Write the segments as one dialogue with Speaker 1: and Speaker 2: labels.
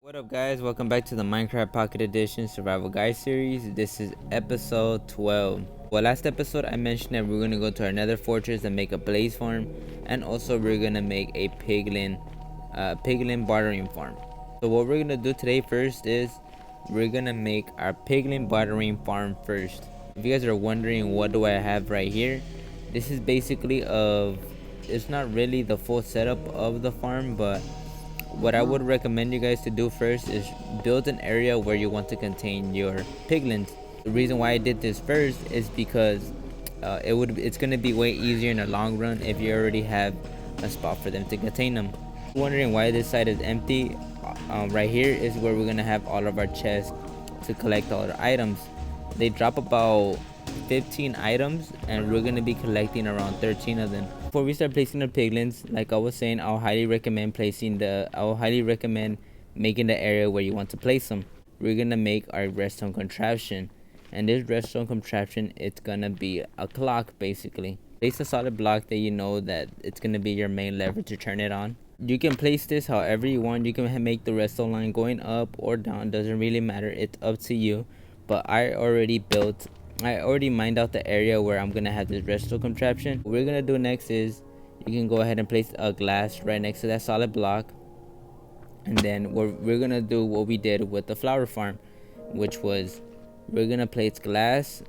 Speaker 1: What up guys, welcome back to the Minecraft Pocket Edition Survival Guide series. This is episode 12. Well, last episode I mentioned that we're going to go to our nether fortress and make a blaze farm, and also we're going to make a piglin bartering farm. So what we're going to do today first is we're going to make our piglin bartering farm first. If you guys are wondering what do I have right here, this is basically it's not really the full setup of the farm, but what I would recommend you guys to do first is build an area where you want to contain your piglins. The reason why I did this first is because it's gonna be way easier in the long run if you already have a spot for them to contain them. Wondering why this side is empty? Right here is where we're gonna have all of our chests to collect all the items. They drop about 15 items and we're gonna be collecting around 13 of them. Before we start placing the piglins, like I was saying, I'll highly recommend making the area where you want to place them. We're gonna make our redstone contraption, and this redstone contraption, it's gonna be a clock basically. Place a solid block that you know that it's gonna be your main lever to turn it on. You can place this however you want. You can make the redstone line going up or down, doesn't really matter, it's up to you. But I already mined out the area where I'm gonna have this redstone contraption. What we're gonna do next is you can go ahead and place a glass right next to that solid block, and then we're gonna do what we did with the flower farm, which was we're gonna place glass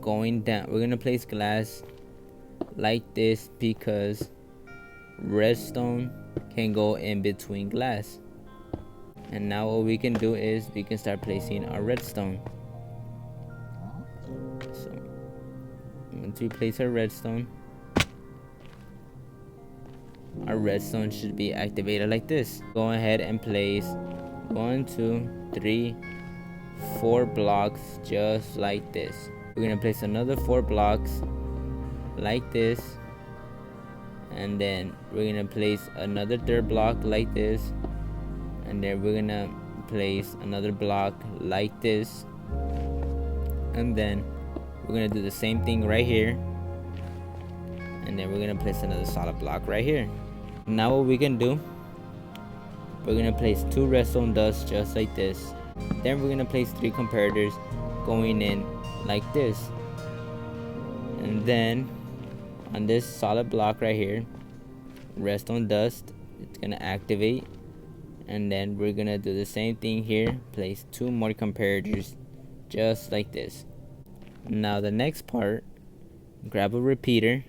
Speaker 1: going down. We're gonna place glass like this because redstone can go in between glass. And now what we can do is we can start placing our redstone. So once we place our redstone should be activated like this. Go ahead and place 1 2 3 4 blocks just like this. We're gonna place another 4 blocks like this, and then we're gonna place another third block like this, and then we're gonna place another block like this, and then we're gonna do the same thing right here, and then we're gonna place another solid block right here. Now what we can do, we're gonna place 2 redstone dust just like this. Then we're gonna place 3 comparators going in like this, and then on this solid block right here, redstone dust, it's gonna activate. And then we're gonna do the same thing here, place 2 more comparators just like this. Now the next part, grab a repeater,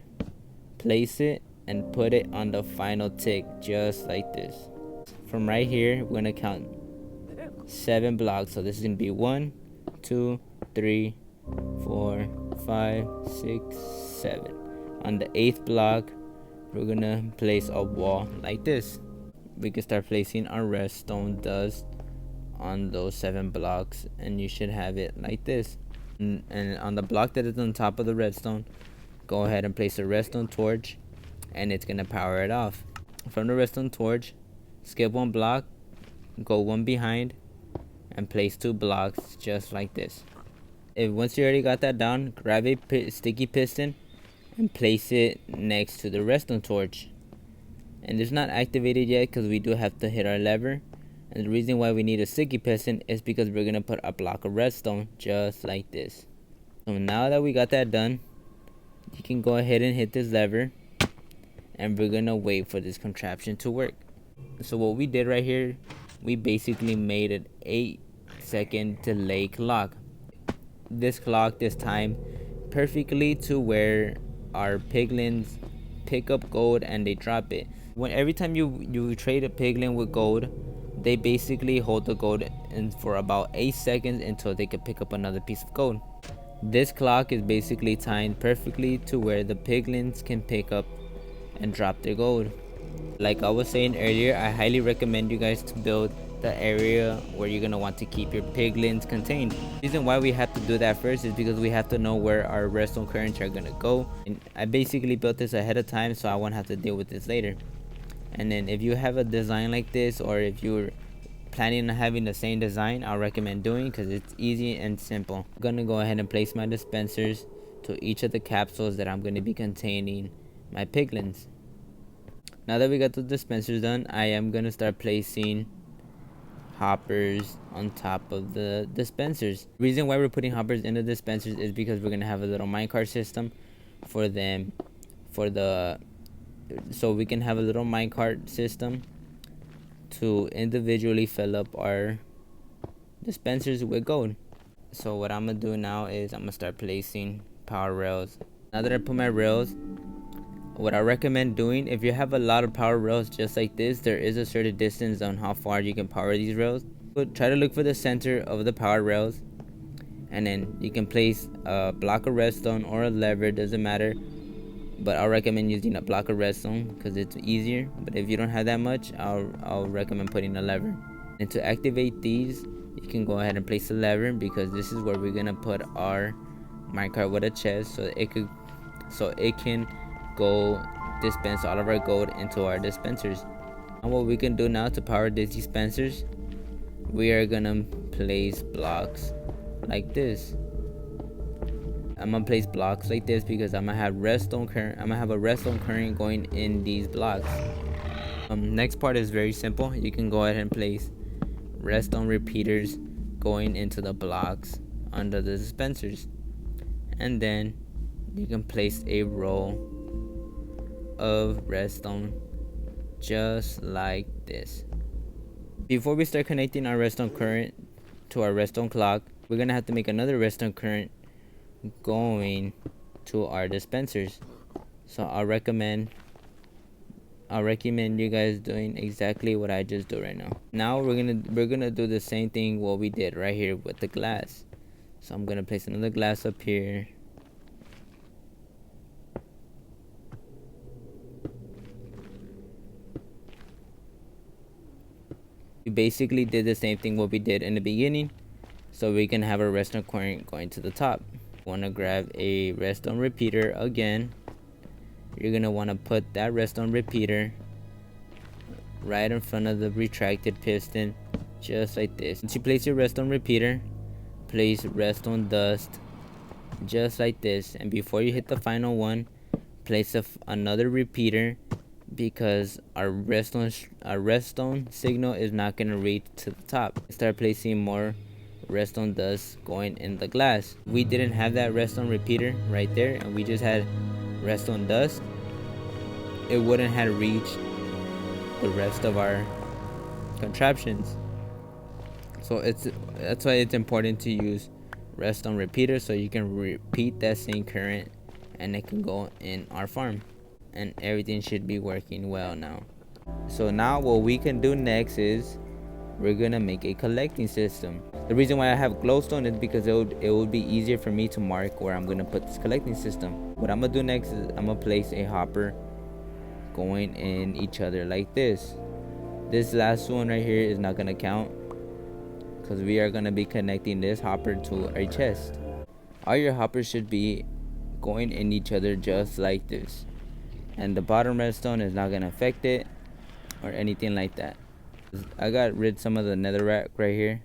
Speaker 1: place it and put it on the final tick just like this. From right here we're gonna count 7 blocks. So this is gonna be 1 2 3 4 5 6 7. On the 8th block we're gonna place a wall like this. We can start placing our redstone dust on those 7 blocks, and you should have it like this. And on the block that is on top of the redstone, go ahead and place a redstone torch, and it's gonna power it off. From the redstone torch, skip 1 block, go 1 behind, and place 2 blocks just like this. Once you already got that down, grab a sticky piston and place it next to the redstone torch. And it's not activated yet because we do have to hit our lever, and the reason why we need a sticky piston is because we're gonna put a block of redstone just like this. So now that we got that done, you can go ahead and hit this lever, and we're gonna wait for this contraption to work. So what we did right here, we basically made an 8-second delay clock. This clock this time perfectly to where our piglins pick up gold and they drop it. Every time you trade a piglin with gold, they basically hold the gold in for about 8 seconds until they can pick up another piece of gold. This clock is basically timed perfectly to where the piglins can pick up and drop their gold. Like I was saying earlier, I highly recommend you guys to build the area where you're gonna want to keep your piglins contained. The reason why we have to do that first is because we have to know where our redstone currents are gonna go, and I basically built this ahead of time so I won't have to deal with this later. And then if you have a design like this, or if you're planning on having the same design, I'll recommend doing, because it's easy and simple. I'm gonna go ahead and place my dispensers to each of the capsules that I'm gonna be containing my piglins. Now that we got the dispensers done, I am gonna start placing hoppers on top of the dispensers. The reason why we're putting hoppers in the dispensers is because we're gonna have a little minecart system for them, so we can have a little minecart system to individually fill up our dispensers with gold. So what I'm gonna do now is I'm gonna start placing power rails. Now that I put my rails, what I recommend doing, if you have a lot of power rails just like this, there is a certain distance on how far you can power these rails. But try to look for the center of the power rails, and then you can place a block of redstone or a lever, doesn't matter, but I'll recommend using a block of redstone because it's easier. But if you don't have that much, I'll recommend putting a lever. And to activate these, you can go ahead and place a lever, because this is where we're gonna put our minecart with a chest, so it can go dispense all of our gold into our dispensers. And what we can do now to power these dispensers, we are gonna place blocks like this. I'm gonna place blocks like this because I'm gonna have redstone current. I'm gonna have a redstone current going in these blocks. Next part is very simple. You can go ahead and place redstone repeaters going into the blocks under the dispensers, and then you can place a row of redstone just like this. Before we start connecting our redstone current to our redstone clock, we're gonna have to make another redstone current going to our dispensers. So I'll recommend you guys doing exactly what I just do right now. Now we're gonna do the same thing what we did right here with the glass. So I'm gonna place another glass up here. We basically did the same thing what we did in the beginning, so we can have a redstone current going to the top. Want to grab a redstone repeater again. You're gonna want to put that redstone repeater right in front of the retracted piston, just like this. Once you place your redstone repeater, place redstone dust just like this, and before you hit the final one, place another repeater, because our redstone signal is not gonna reach to the top. Start placing more redstone dust going in the glass. We didn't have that redstone repeater right there, and we just had redstone dust. It wouldn't have reached the rest of our contraptions. So that's why it's important to use redstone repeater, so you can repeat that same current and it can go in our farm, and everything should be working well now. So now what we can do next is we're gonna make a collecting system. The reason why I have glowstone is because it would be easier for me to mark where I'm gonna put this collecting system. What I'm gonna do next is I'm gonna place a hopper going in each other like this. This last one right here is not gonna count because we are gonna be connecting this hopper to a chest. All your hoppers should be going in each other just like this, and the bottom redstone is not gonna affect it or anything like that. I got rid some of the netherrack right here,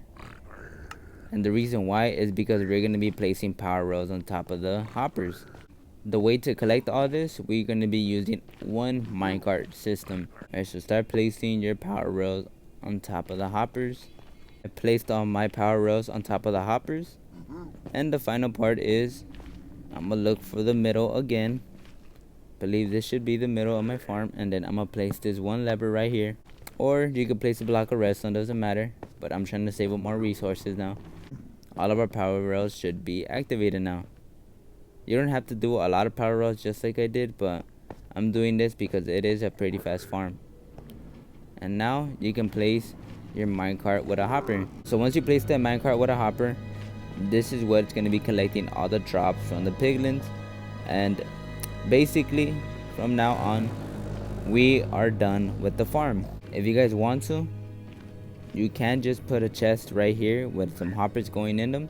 Speaker 1: and the reason why is because we're going to be placing power rails on top of the hoppers. The way to collect all this, we're going to be using one minecart system. Alright, so start placing your power rails on top of the hoppers. I placed all my power rails on top of the hoppers, and the final part is I'm going to look for the middle again. Believe this should be the middle of my farm, and then I'm going to place this one lever right here. Or you could place a block of redstone, doesn't matter, but I'm trying to save up more resources now. All of our power rails should be activated now. You don't have to do a lot of power rails just like I did, but I'm doing this because it is a pretty fast farm. And now you can place your minecart with a hopper. So once you place that minecart with a hopper, this is what's going to be collecting all the drops from the piglins. And basically from now on, we are done with the farm. If you guys want to, you can just put a chest right here with some hoppers going in them.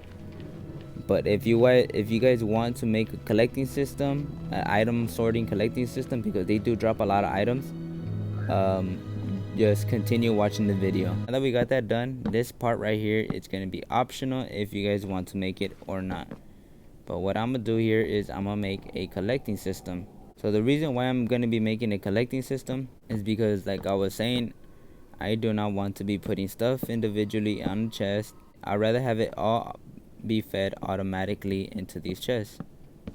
Speaker 1: But if you guys want to make a collecting system, an item sorting collecting system, because they do drop a lot of items, just continue watching the video. Now that we got that done, this part right here, it's going to be optional if you guys want to make it or not. But what I'm going to do here is I'm going to make a collecting system. So the reason why I'm going to be making a collecting system is because, like I was saying, I do not want to be putting stuff individually on the chest. I'd rather have it all be fed automatically into these chests.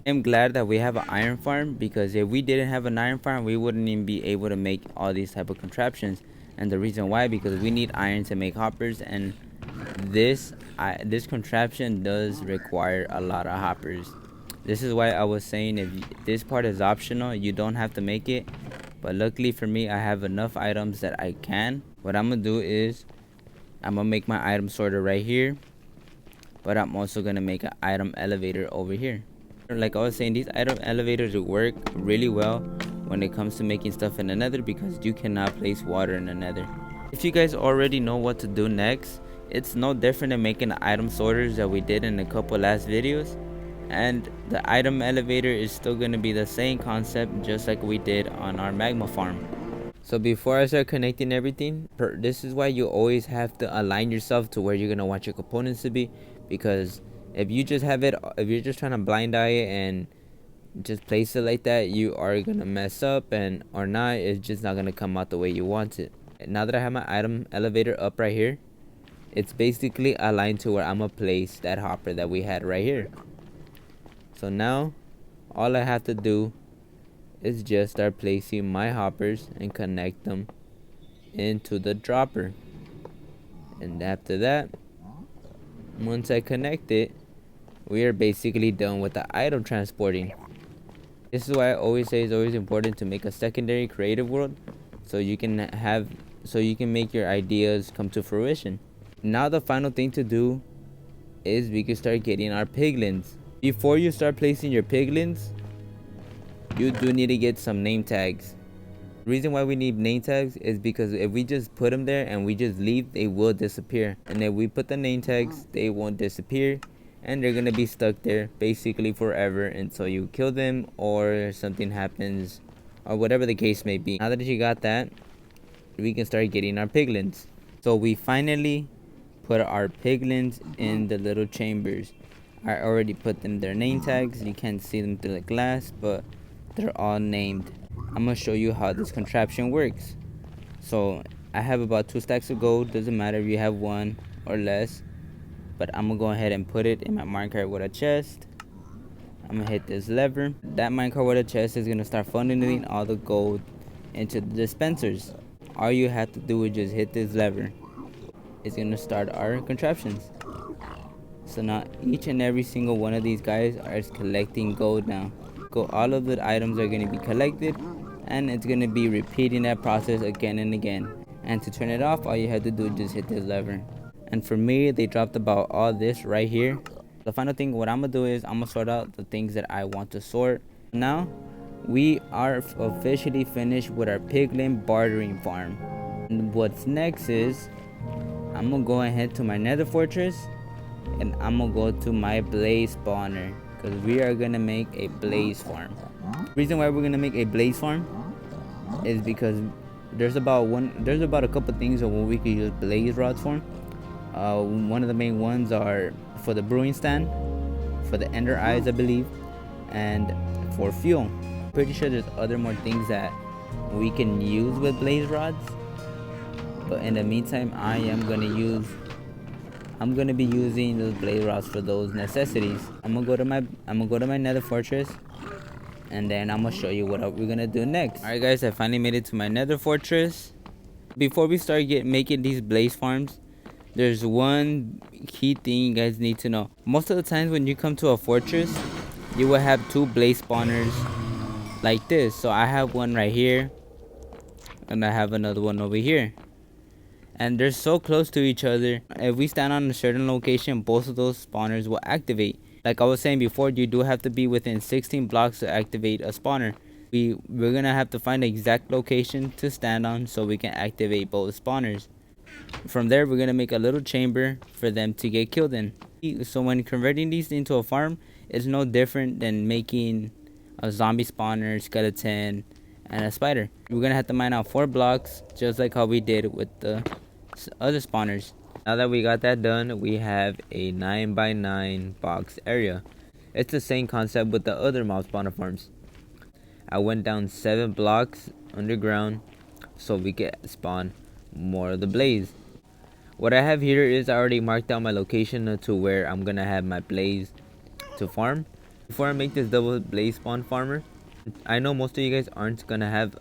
Speaker 1: I'm glad that we have an iron farm, because if we didn't have an iron farm, we wouldn't even be able to make all these type of contraptions. And the reason why, because we need iron to make hoppers, and this contraption does require a lot of hoppers. This is why I was saying, if this part is optional, you don't have to make it. But luckily for me, I have enough items that I can. What I'm gonna do is I'm gonna make my item sorter right here, but I'm also gonna make an item elevator over here. Like I was saying, these item elevators work really well when it comes to making stuff in the nether, because you cannot place water in the nether. If you guys already know what to do next, it's no different than making the item sorters that we did in a couple last videos. And the item elevator is still going to be the same concept, just like we did on our magma farm. So before I start connecting everything, this is why you always have to align yourself to where you're going to want your components to be, because if you just have it, if you're just trying to blind eye it and just place it like that, you are going to mess up, and or not, it's just not going to come out the way you want it. Now that I have my item elevator up right here, it's basically aligned to where I'm going to place that hopper that we had right here. So now all I have to do is just start placing my hoppers and connect them into the dropper. And after that, once I connect it, we are basically done with the item transporting. This is why I always say it's always important to make a secondary creative world, so you can make your ideas come to fruition. Now the final thing to do is we can start getting our piglins. Before you start placing your piglins, you do need to get some name tags. The reason why we need name tags is because if we just put them there and we just leave, they will disappear. And if we put the name tags, they won't disappear, and they're gonna be stuck there basically forever until you kill them or something happens, or whatever the case may be. Now that you got that, we can start getting our piglins. So we finally put our piglins in the little chambers. I already put them their name tags. You can't see them through the glass, but they're all named. I'm gonna show you how this contraption works. So I have about 2 stacks of gold. Doesn't matter if you have 1 or less, but I'm gonna go ahead and put it in my minecart with a chest. I'm gonna hit this lever. That minecart with a chest is gonna start funneling all the gold into the dispensers. All you have to do is just hit this lever. It's gonna start our contraptions. So now each and every single one of these guys are collecting gold now. All of the items are going to be collected, and it's going to be repeating that process again and again. And to turn it off, all you have to do is just hit this lever. And for me, they dropped about all this right here. The final thing, what I'm going to do is I'm going to sort out the things that I want to sort. Now, we are officially finished with our piglin bartering farm. And what's next is I'm going to go ahead to my nether fortress, and I'm gonna go to my blaze spawner, because we are gonna make a blaze farm. The reason why we're gonna make a blaze farm is because there's about a couple things of what we could use blaze rods for. One of the main ones are for the brewing stand, for the ender eyes, I believe, and for fuel. Pretty sure there's other more things that we can use with blaze rods, but in the meantime, I'm gonna be using those blaze rods for those necessities. I'm gonna go to my nether fortress, and then I'm gonna show you what we're gonna do next. Alright guys, I finally made it to my nether fortress. Before we start making these blaze farms, there's one key thing you guys need to know. Most of the times when you come to a fortress, you will have 2 blaze spawners like this. So I have one right here, and I have another one over here. And they're so close to each other. If we stand on a certain location, both of those spawners will activate. Like I was saying before, you do have to be within 16 blocks to activate a spawner. We're gonna have to find the exact location to stand on so we can activate both spawners. From there, we're gonna make a little chamber for them to get killed in. So when converting these into a farm, it's no different than making a zombie spawner, skeleton, and a spider. We're gonna have to mine out 4 blocks, just like how we did with the other spawners. Now that we got that done, we have a 9x9 box area. It's the same concept with the other mob spawner farms. I went down 7 blocks underground so we could spawn more of the blaze. What I have here is I already marked out my location to where I'm gonna have my blaze to farm. Before I make this double blaze spawn farmer, I know most of you guys aren't gonna have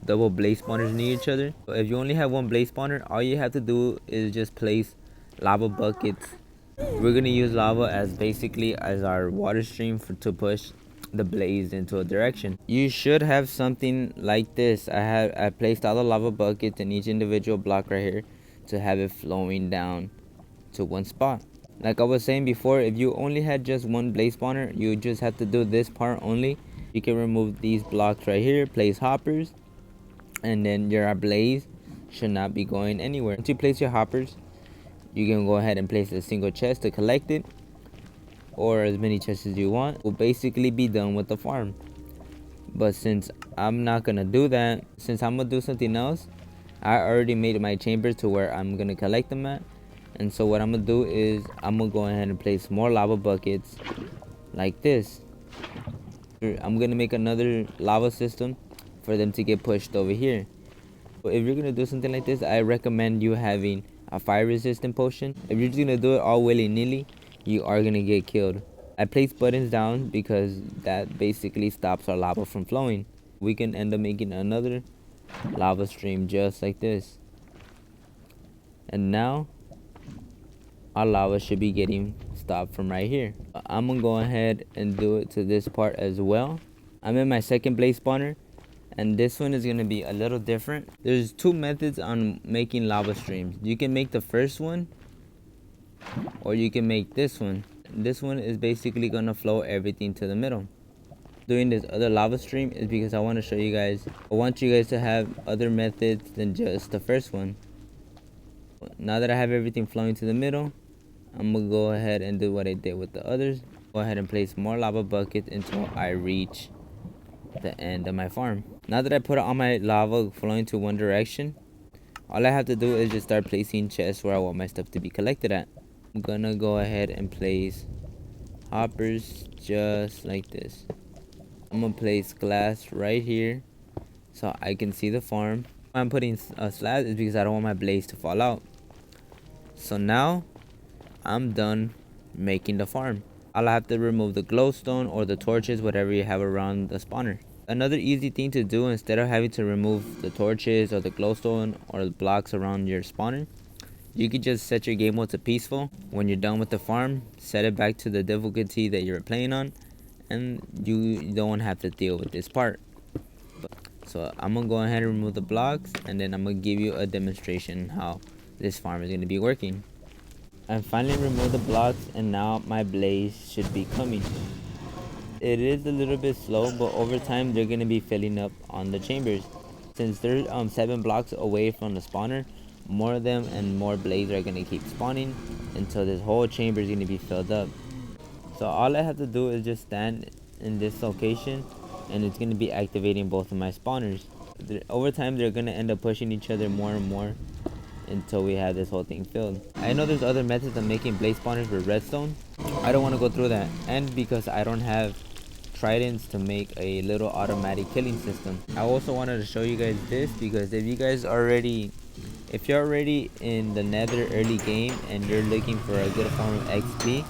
Speaker 1: double blaze spawners near each other. But if you only have one blaze spawner, all you have to do is just place lava buckets. We're gonna use lava as basically as our water stream to push the blaze into a direction. You should have something like this. I placed all the lava buckets in each individual block right here to have it flowing down to one spot. Like I was saying before, if you only had just one blaze spawner, you just have to do this part only. You can remove these blocks right here, place hoppers, and then your blaze should not be going anywhere. Once you place your hoppers, you can go ahead and place a single chest to collect it, or as many chests as you want. We'll basically be done with the farm. But since I'm not gonna do that, since I'm gonna do something else, I already made my chamber to where I'm gonna collect them at. And so what I'm gonna do is I'm gonna go ahead and place more lava buckets like this. I'm gonna make another lava system for them to get pushed over here. But if you're gonna do something like this, I recommend you having a fire resistant potion. If you're just gonna do it all willy-nilly, you are gonna get killed. I placed buttons down because that basically stops our lava from flowing. We can end up making another lava stream just like this. And now our lava should be getting stopped from right here. I'm gonna go ahead and do it to this part as well. I'm in my second blaze spawner, and this one is gonna be a little different. There's two methods on making lava streams. You can make the first one, or you can make this one. This one is basically gonna flow everything to the middle. Doing this other lava stream is because I want to show you guys, I want you guys to have other methods than just the first one. Now that I have everything flowing to the middle, I'm gonna go ahead and do what I did with the others. Go ahead and place more lava buckets until I reach the end of my farm. Now that I put all my lava flowing to one direction, all I have to do is just start placing chests where I want my stuff to be collected at. I'm gonna go ahead and place hoppers just like this. I'm gonna place glass right here so I can see the farm. Why I'm putting slabs is because I don't want my blaze to fall out. So now I'm done making the farm. I'll have to remove the glowstone or the torches, whatever you have around the spawner. Another easy thing to do, instead of having to remove the torches or the glowstone or the blocks around your spawner, you can just set your game mode to peaceful. When you're done with the farm, set it back to the difficulty that you're playing on, and you don't have to deal with this part. So I'm gonna go ahead and remove the blocks, and then I'm gonna give you a demonstration how this farm is gonna be working. I finally removed the blocks, and now my blaze should be coming. It is a little bit slow, but over time they're gonna be filling up on the chambers. Since they're 7 blocks away from the spawner, more of them and more blazes are gonna keep spawning until this whole chamber is gonna be filled up. So all I have to do is just stand in this location, and it's gonna be activating both of my spawners. Over time they're gonna end up pushing each other more and more until we have this whole thing filled. I know there's other methods of making blaze spawners with redstone. I don't want to go through that, and because I don't have tridents to make a little automatic killing system. I also wanted to show you guys this because if you're already in the nether early game and you're looking for a good form of XP,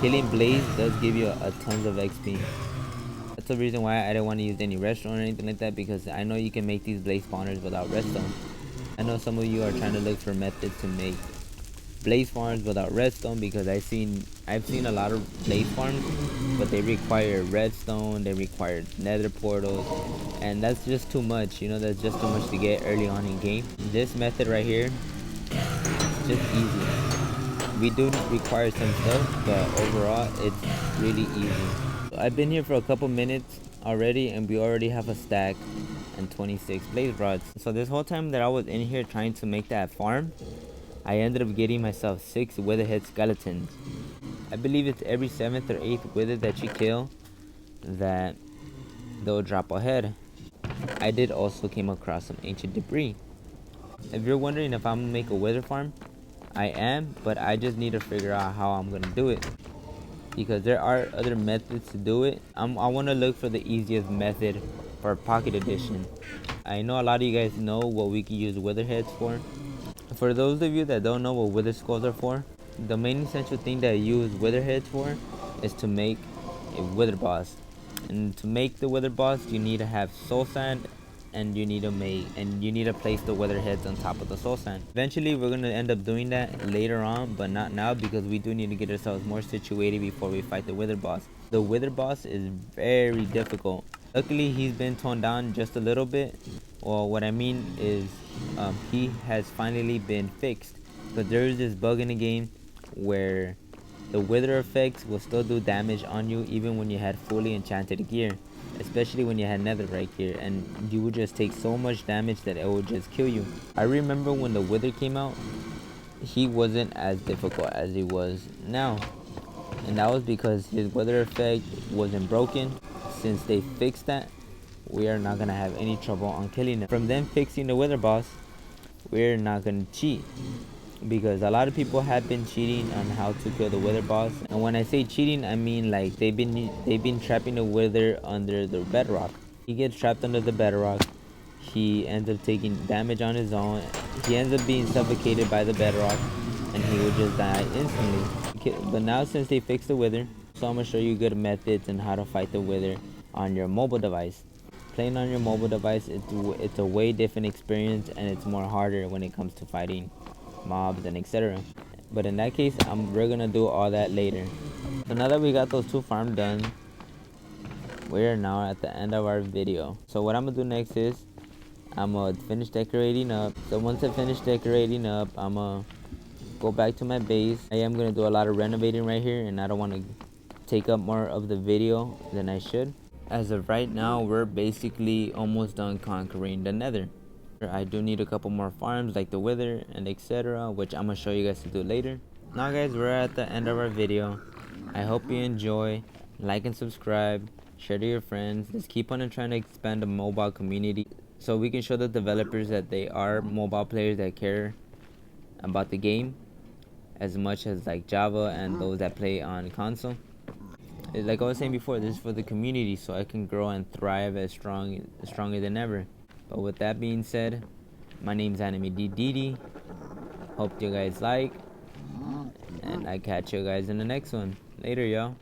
Speaker 1: killing blaze does give you a tons of XP. That's the reason why I didn't want to use any redstone or anything like that, because I know you can make these blaze spawners without redstone. I know some of you are trying to look for methods to make blaze farms without redstone, because I've seen a lot of blaze farms, but they require redstone, they require nether portals, and that's just too much. That's just too much to get early on in game. This method right here is just easy. We do require some stuff, but overall it's really easy. I've been here for a couple minutes already, and we already have a stack and 26 blaze rods. So this whole time that I was in here trying to make that farm, I ended up getting myself 6 witherhead skeletons. I believe it's every 7th or 8th wither that you kill that they'll drop a head. I did also came across some ancient debris. If you're wondering if I'm gonna make a wither farm, I am, but I just need to figure out how I'm gonna do it, because there are other methods to do it. I want to look for the easiest method for pocket edition. I know a lot of you guys know what we can use wither heads for. For those of you that don't know what wither skulls are for, the main essential thing that you use wither heads for is to make a wither boss. And to make the wither boss, you need to have soul sand, and you need to place the wither heads on top of the soul sand. Eventually we're gonna end up doing that later on, but not now, because we do need to get ourselves more situated before we fight the wither boss. The wither boss is very difficult. Luckily he's been toned down just a little bit. Well, what I mean is he has finally been fixed, but there is this bug in the game where the wither effects will still do damage on you even when you had fully enchanted gear, especially when you had netherite gear, and you would just take so much damage that it would just kill you. I remember when the wither came out, he wasn't as difficult as he was now, and that was because his wither effect wasn't broken. Since they fixed that, we are not gonna have any trouble on killing him. From them fixing the wither boss, we're not gonna cheat, because a lot of people have been cheating on how to kill the wither boss. And when I say cheating, I mean like they've been trapping the wither under the bedrock. He gets trapped under the bedrock, he ends up taking damage on his own, he ends up being suffocated by the bedrock, and he will just die instantly. But now since they fixed the wither, so I'm gonna show you good methods and how to fight the wither on your mobile device. Playing on your mobile device, it's a way different experience, and it's more harder when it comes to fighting mobs and etc. But in that case, we're gonna do all that later. So now that we got those 2 farms done, we are now at the end of our video. So what I'm gonna do next is I'm gonna finish decorating up. So once I finish decorating up, I'm gonna go back to my base. I am gonna do a lot of renovating right here, and I don't want to take up more of the video than I should. As of right now, we're basically almost done conquering the nether. I do need a couple more farms like the wither and etc., which I'm gonna show you guys to do later. Now guys, we're at the end of our video. I hope you enjoy. Like and subscribe, share to your friends. Let's keep on trying to expand the mobile community so we can show the developers that they are mobile players that care about the game as much as like Java and those that play on console. Like I was saying before, this is for the community so I can grow and thrive stronger than ever. But with that being said, my name's Anime DDD. Hope you guys like, and I catch you guys in the next one. Later, y'all.